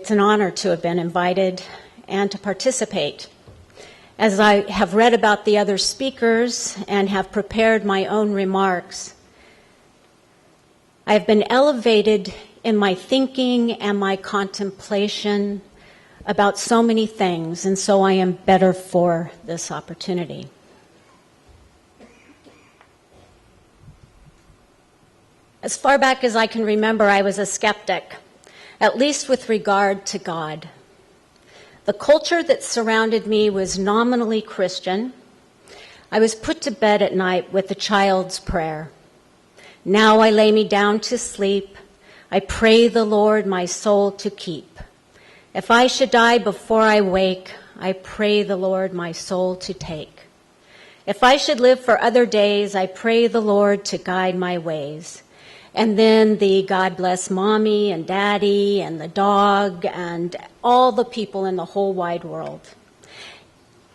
It's an honor to have been invited and to participate. As I have read about the other speakers and have prepared my own remarks, I have been elevated in my thinking and my contemplation about so many things, and so I am better for this opportunity. As far back as I can remember, I was a skeptic, at least with regard to God. The culture that surrounded me was nominally Christian. I was put to bed at night with the child's prayer. Now I lay me down to sleep. I pray the Lord my soul to keep. If I should die before I wake, I pray the Lord my soul to take. If I should live for other days, I pray the Lord to guide my ways. And then the God bless mommy and daddy and the dog and all the people in the whole wide world.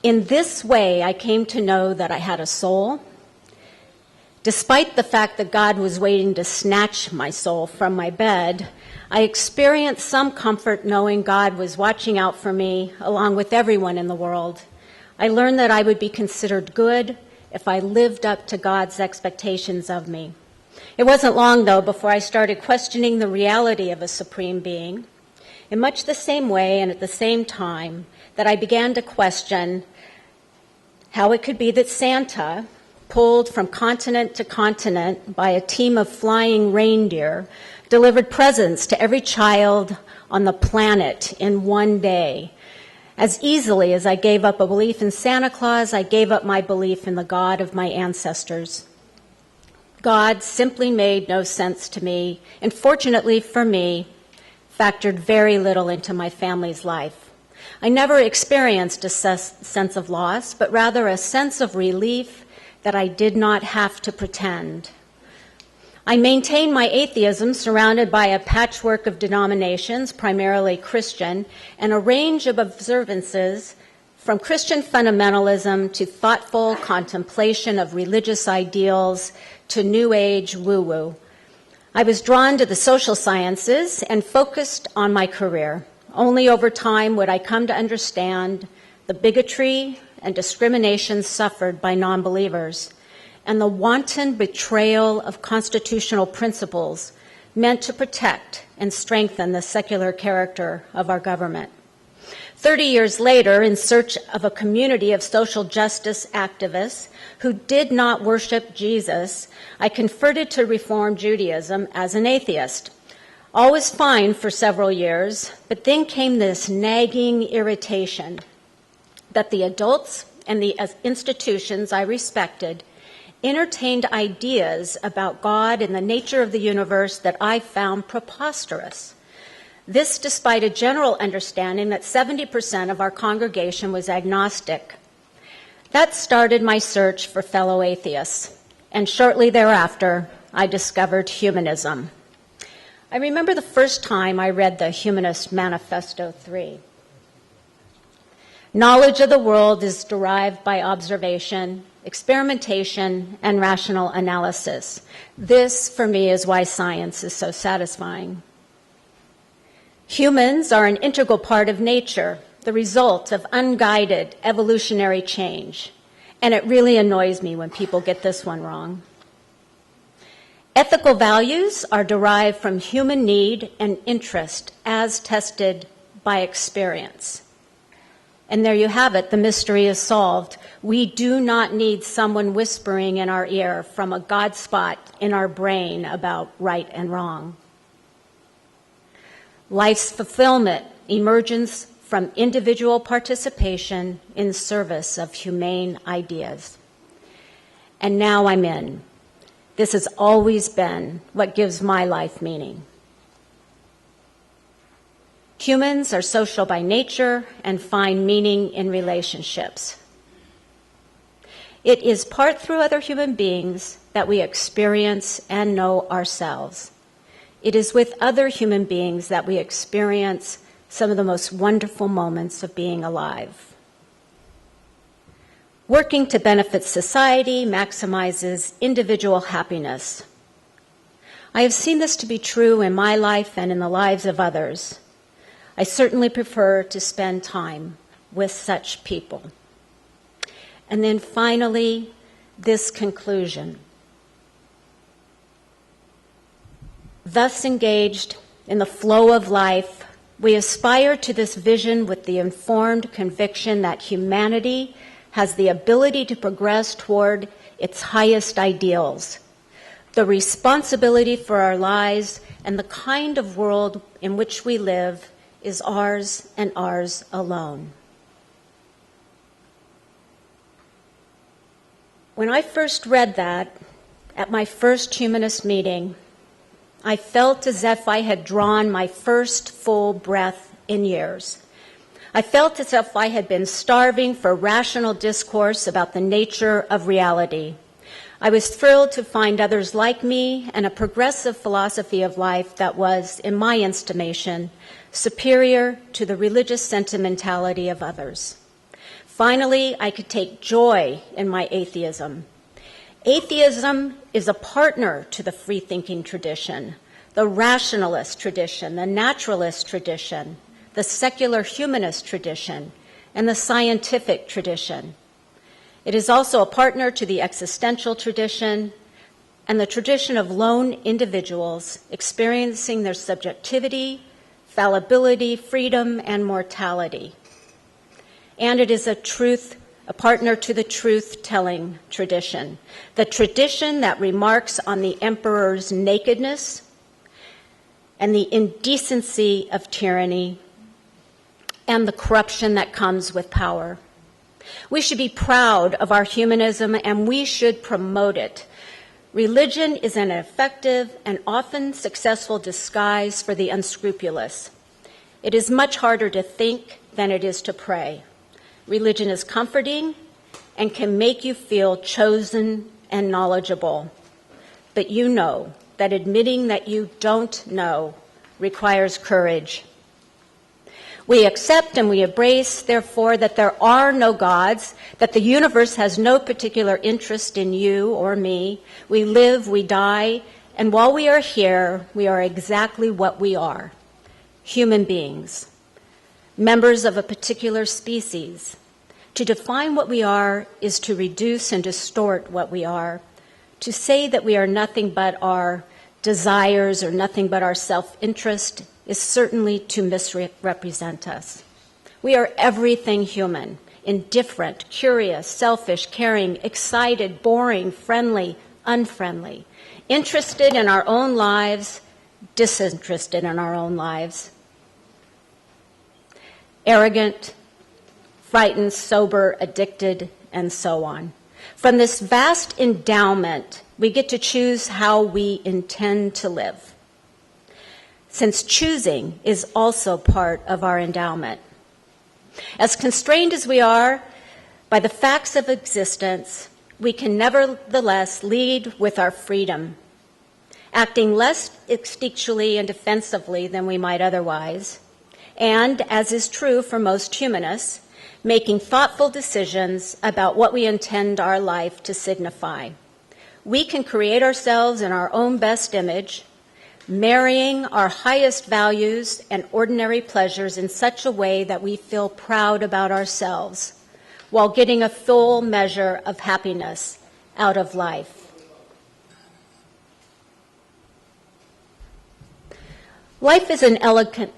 In this way, I came to know that I had a soul. Despite the fact that God was waiting to snatch my soul from my bed, I experienced some comfort knowing God was watching out for me along with everyone in the world. I learned that I would be considered good if I lived up to God's expectations of me. It wasn't long, though, before I started questioning the reality of a supreme being, in much the same way and at the same time that I began to question how it could be that Santa, pulled from continent to continent by a team of flying reindeer, delivered presents to every child on the planet in one day. As easily as I gave up a belief in Santa Claus, I gave up my belief in the God of my ancestors. God simply made no sense to me, and fortunately for me, factored very little into my family's life. I never experienced a sense of loss, but rather a sense of relief that I did not have to pretend. I maintained my atheism surrounded by a patchwork of denominations, primarily Christian, and a range of observances from Christian fundamentalism to thoughtful contemplation of religious ideals to New Age woo-woo. I was drawn to the social sciences and focused on my career. Only over time would I come to understand the bigotry and discrimination suffered by non-believers and the wanton betrayal of constitutional principles meant to protect and strengthen the secular character of our government. 30 years later, in search of a community of social justice activists who did not worship Jesus, I converted to Reform Judaism as an atheist. All was fine for several years, but then came this nagging irritation that the adults and the institutions I respected entertained ideas about God and the nature of the universe that I found preposterous. This despite a general understanding that 70% of our congregation was agnostic. That started my search for fellow atheists, and shortly thereafter, I discovered humanism. I remember the first time I read the Humanist Manifesto 3. Knowledge of the world is derived by observation, experimentation, and rational analysis. This, for me, is why science is so satisfying. Humans are an integral part of nature, the result of unguided evolutionary change. And it really annoys me when people get this one wrong. Ethical values are derived from human need and interest as tested by experience. And there you have it, the mystery is solved. We do not need someone whispering in our ear from a God spot in our brain about right and wrong. Life's fulfillment emerges from individual participation in service of humane ideas. And now I'm in. This has always been what gives my life meaning. Humans are social by nature and find meaning in relationships. It is part through other human beings that we experience and know ourselves. It is with other human beings that we experience some of the most wonderful moments of being alive. Working to benefit society maximizes individual happiness. I have seen this to be true in my life and in the lives of others. I certainly prefer to spend time with such people. And then finally, this conclusion. Thus engaged in the flow of life, we aspire to this vision with the informed conviction that humanity has the ability to progress toward its highest ideals. The responsibility for our lives and the kind of world in which we live is ours and ours alone. When I first read that at my first humanist meeting, I felt as if I had drawn my first full breath in years. I felt as if I had been starving for rational discourse about the nature of reality. I was thrilled to find others like me and a progressive philosophy of life that was, in my estimation, superior to the religious sentimentality of others. Finally, I could take joy in my atheism. Atheism is a partner to the free-thinking tradition, the rationalist tradition, the naturalist tradition, the secular humanist tradition, and the scientific tradition. It is also a partner to the existential tradition and the tradition of lone individuals experiencing their subjectivity, fallibility, freedom, and mortality. And it is a partner to the truth-telling tradition, the tradition that remarks on the emperor's nakedness and the indecency of tyranny and the corruption that comes with power. We should be proud of our humanism and we should promote it. Religion is an effective and often successful disguise for the unscrupulous. It is much harder to think than it is to pray. Religion is comforting and can make you feel chosen and knowledgeable. But you know that admitting that you don't know requires courage. We accept and we embrace, therefore, that there are no gods, that the universe has no particular interest in you or me. We live, we die, and while we are here, we are exactly what we are, human beings, members of a particular species. To define what we are is to reduce and distort what we are. To say that we are nothing but our desires or nothing but our self-interest is certainly to misrepresent us. We are everything human, indifferent, curious, selfish, caring, excited, boring, friendly, unfriendly, interested in our own lives, disinterested in our own lives, arrogant, frightened, sober, addicted, and so on. From this vast endowment, we get to choose how we intend to live, since choosing is also part of our endowment. As constrained as we are by the facts of existence, we can nevertheless lead with our freedom, acting less instinctually and defensively than we might otherwise, and, as is true for most humanists, making thoughtful decisions about what we intend our life to signify. We can create ourselves in our own best image, marrying our highest values and ordinary pleasures in such a way that we feel proud about ourselves, while getting a full measure of happiness out of life. Life is an elegant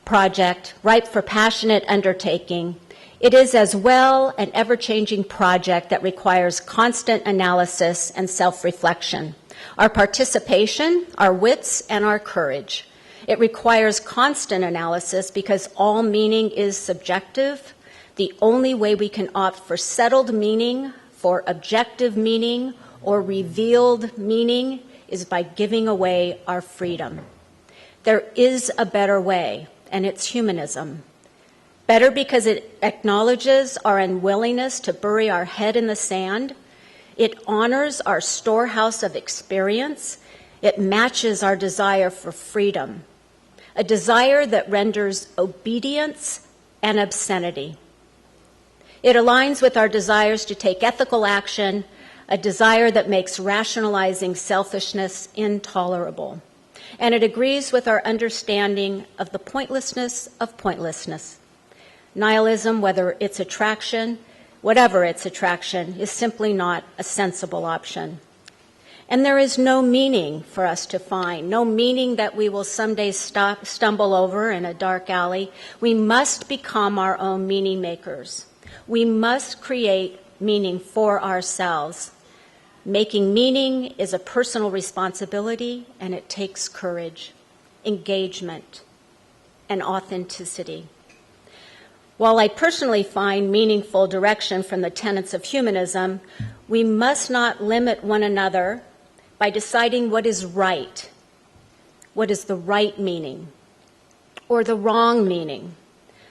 project, ripe for passionate undertaking. It is as well an ever-changing project that requires constant analysis and self-reflection, our participation, our wits, and our courage. It requires constant analysis because all meaning is subjective. The only way we can opt for settled meaning, for objective meaning, or revealed meaning is by giving away our freedom. There is a better way, and it's humanism. Better because it acknowledges our unwillingness to bury our head in the sand. It honors our storehouse of experience. It matches our desire for freedom, a desire that renders obedience an obscenity. It aligns with our desires to take ethical action, a desire that makes rationalizing selfishness intolerable. and it agrees with our understanding of the pointlessness of pointlessness. Nihilism, whatever its attraction, is simply not a sensible option. And there is no meaning for us to find, no meaning that we will someday stumble over in a dark alley. We must become our own meaning makers. We must create meaning for ourselves. Making meaning is a personal responsibility, and it takes courage, engagement, and authenticity. While I personally find meaningful direction from the tenets of humanism, we must not limit one another by deciding what is right, what is the right meaning, or the wrong meaning.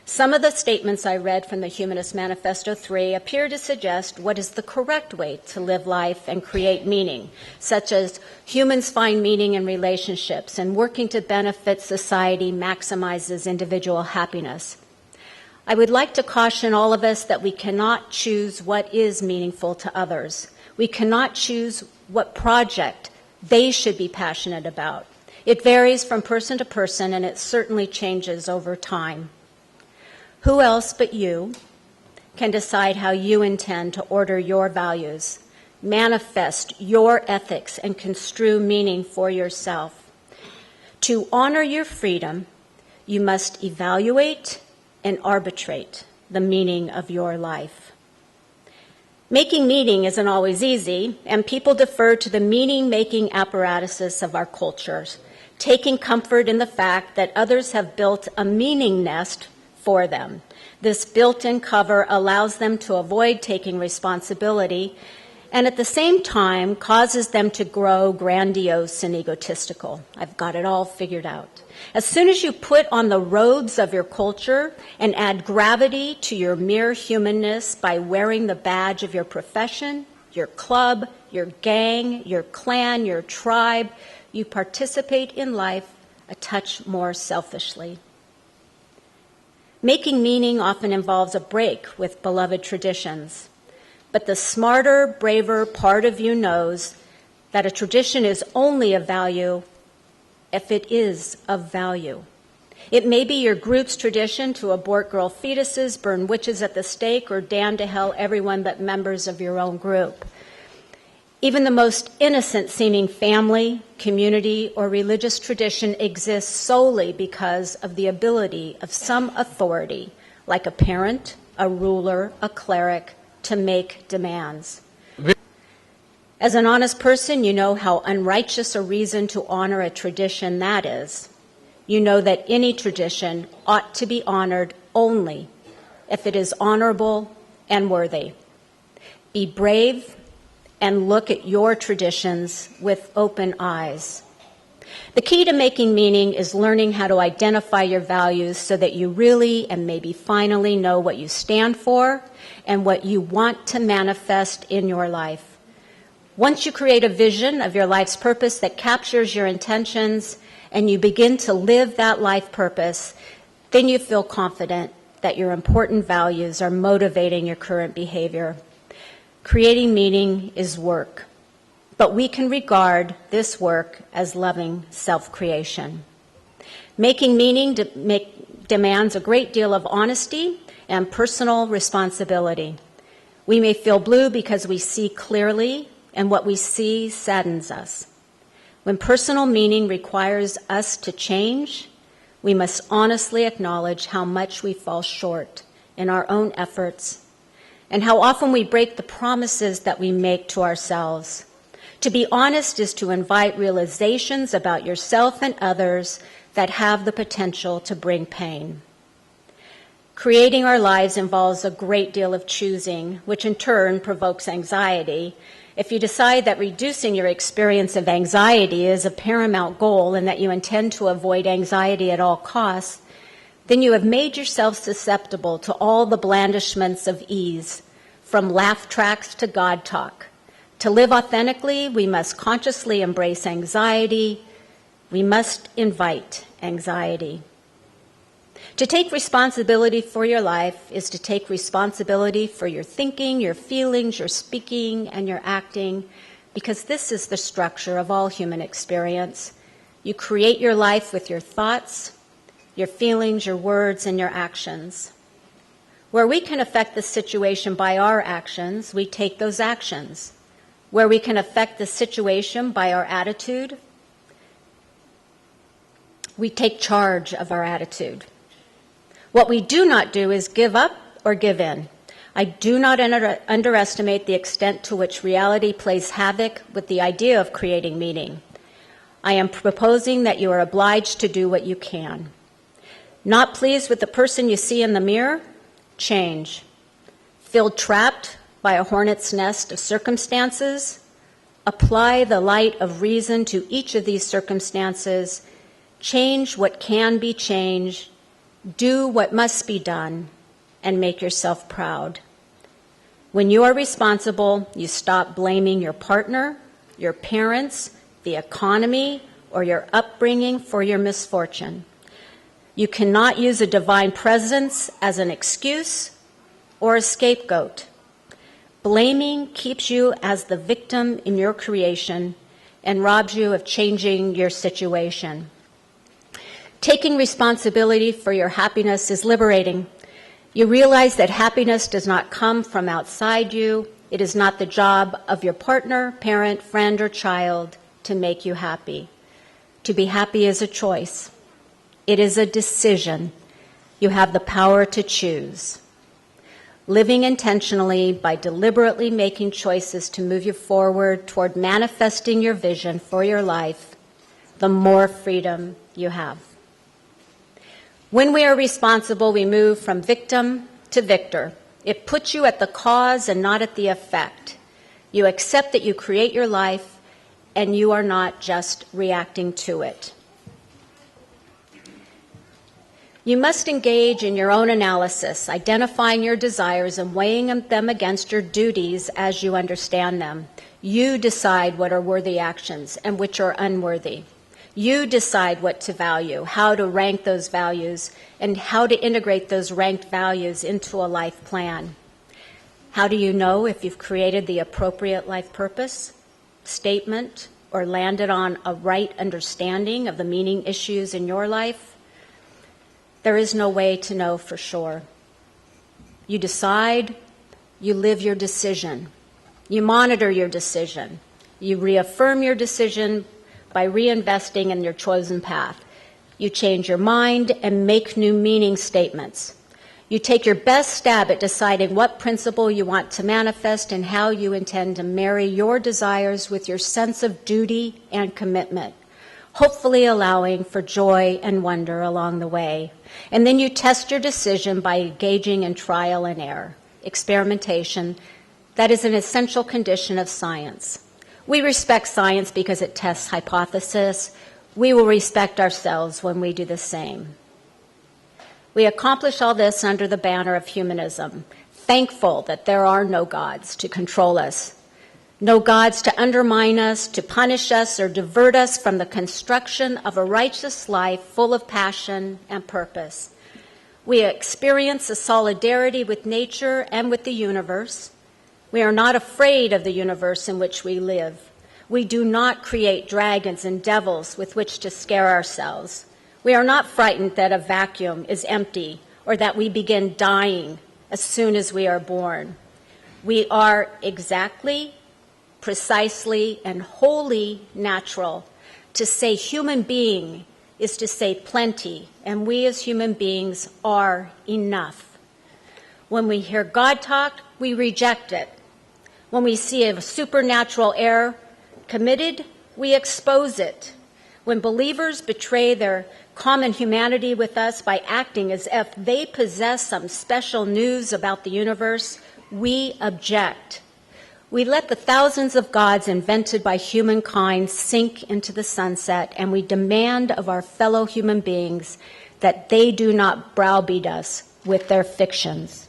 Some of the statements I read from the Humanist Manifesto 3 appear to suggest what is the correct way to live life and create meaning, such as humans find meaning in relationships and working to benefit society maximizes individual happiness. I would like to caution all of us that we cannot choose what is meaningful to others. We cannot choose what project they should be passionate about. It varies from person to person, and it certainly changes over time. Who else but you can decide how you intend to order your values, manifest your ethics, and construe meaning for yourself? To honor your freedom, you must evaluate and arbitrate the meaning of your life. Making meaning isn't always easy, and people defer to the meaning-making apparatuses of our cultures, taking comfort in the fact that others have built a meaning nest for them. This built-in cover allows them to avoid taking responsibility, and at the same time causes them to grow grandiose and egotistical. I've got it all figured out. As soon as you put on the robes of your culture and add gravity to your mere humanness by wearing the badge of your profession, your club, your gang, your clan, your tribe, you participate in life a touch more selfishly. Making meaning often involves a break with beloved traditions, but the smarter, braver part of you knows that a tradition is only of value if it is of value. It may be your group's tradition to abort girl fetuses, burn witches at the stake, or damn to hell everyone but members of your own group. Even the most innocent-seeming family, community, or religious tradition exists solely because of the ability of some authority, like a parent, a ruler, a cleric, to make demands. As an honest person, you know how unrighteous a reason to honor a tradition that is. You know that any tradition ought to be honored only if it is honorable and worthy. Be brave and look at your traditions with open eyes. The key to making meaning is learning how to identify your values so that you really and maybe finally know what you stand for and what you want to manifest in your life. Once you create a vision of your life's purpose that captures your intentions and you begin to live that life purpose, then you feel confident that your important values are motivating your current behavior. Creating meaning is work, but we can regard this work as loving self-creation. Making meaning demands a great deal of honesty and personal responsibility. We may feel blue because we see clearly, and what we see saddens us. When personal meaning requires us to change, we must honestly acknowledge how much we fall short in our own efforts and how often we break the promises that we make to ourselves. To be honest is to invite realizations about yourself and others that have the potential to bring pain. Creating our lives involves a great deal of choosing, which in turn provokes anxiety. If you decide that reducing your experience of anxiety is a paramount goal and that you intend to avoid anxiety at all costs, then you have made yourself susceptible to all the blandishments of ease, from laugh tracks to God talk. To live authentically, we must consciously embrace anxiety. We must invite anxiety. To take responsibility for your life is to take responsibility for your thinking, your feelings, your speaking, and your acting, because this is the structure of all human experience. You create your life with your thoughts, your feelings, your words, and your actions. Where we can affect the situation by our actions, we take those actions. Where we can affect the situation by our attitude, we take charge of our attitude. What we do not do is give up or give in. I do not underestimate the extent to which reality plays havoc with the idea of creating meaning. I am proposing that you are obliged to do what you can. Not pleased with the person you see in the mirror? Change. Feel trapped by a hornet's nest of circumstances? Apply the light of reason to each of these circumstances. Change what can be changed. Do what must be done, and make yourself proud. When you are responsible, you stop blaming your partner, your parents, the economy, or your upbringing for your misfortune. You cannot use a divine presence as an excuse or a scapegoat. Blaming keeps you as the victim in your creation and robs you of changing your situation. Taking responsibility for your happiness is liberating. You realize that happiness does not come from outside you. It is not the job of your partner, parent, friend, or child to make you happy. To be happy is a choice. It is a decision. You have the power to choose. Living intentionally by deliberately making choices to move you forward toward manifesting your vision for your life, the more freedom you have. When we are responsible, we move from victim to victor. It puts you at the cause and not at the effect. You accept that you create your life and you are not just reacting to it. You must engage in your own analysis, identifying your desires and weighing them against your duties as you understand them. You decide what are worthy actions and which are unworthy. You decide what to value, how to rank those values, and how to integrate those ranked values into a life plan. How do you know if you've created the appropriate life purpose, statement, or landed on a right understanding of the meaning issues in your life? There is no way to know for sure. You decide, you live your decision. You monitor your decision. You reaffirm your decision by reinvesting in your chosen path. You change your mind and make new meaning statements. You take your best stab at deciding what principle you want to manifest and how you intend to marry your desires with your sense of duty and commitment, hopefully allowing for joy and wonder along the way. And then you test your decision by engaging in trial and error, experimentation. That is an essential condition of science. We respect science because it tests hypotheses. We will respect ourselves when we do the same. We accomplish all this under the banner of humanism, thankful that there are no gods to control us, no gods to undermine us, to punish us, or divert us from the construction of a righteous life full of passion and purpose. We experience a solidarity with nature and with the universe. We are not afraid of the universe in which we live. We do not create dragons and devils with which to scare ourselves. We are not frightened that a vacuum is empty or that we begin dying as soon as we are born. We are exactly, precisely, and wholly natural. To say human being is to say plenty, and we as human beings are enough. When we hear God talk, we reject it. When we see a supernatural error committed, we expose it. When believers betray their common humanity with us by acting as if they possess some special news about the universe, we object. We let the thousands of gods invented by humankind sink into the sunset, and we demand of our fellow human beings that they do not browbeat us with their fictions.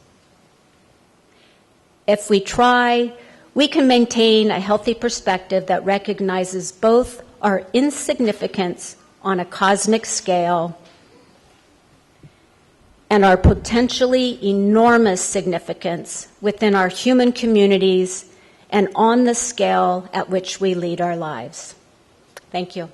If we try, we can maintain a healthy perspective that recognizes both our insignificance on a cosmic scale and our potentially enormous significance within our human communities and on the scale at which we lead our lives. Thank you.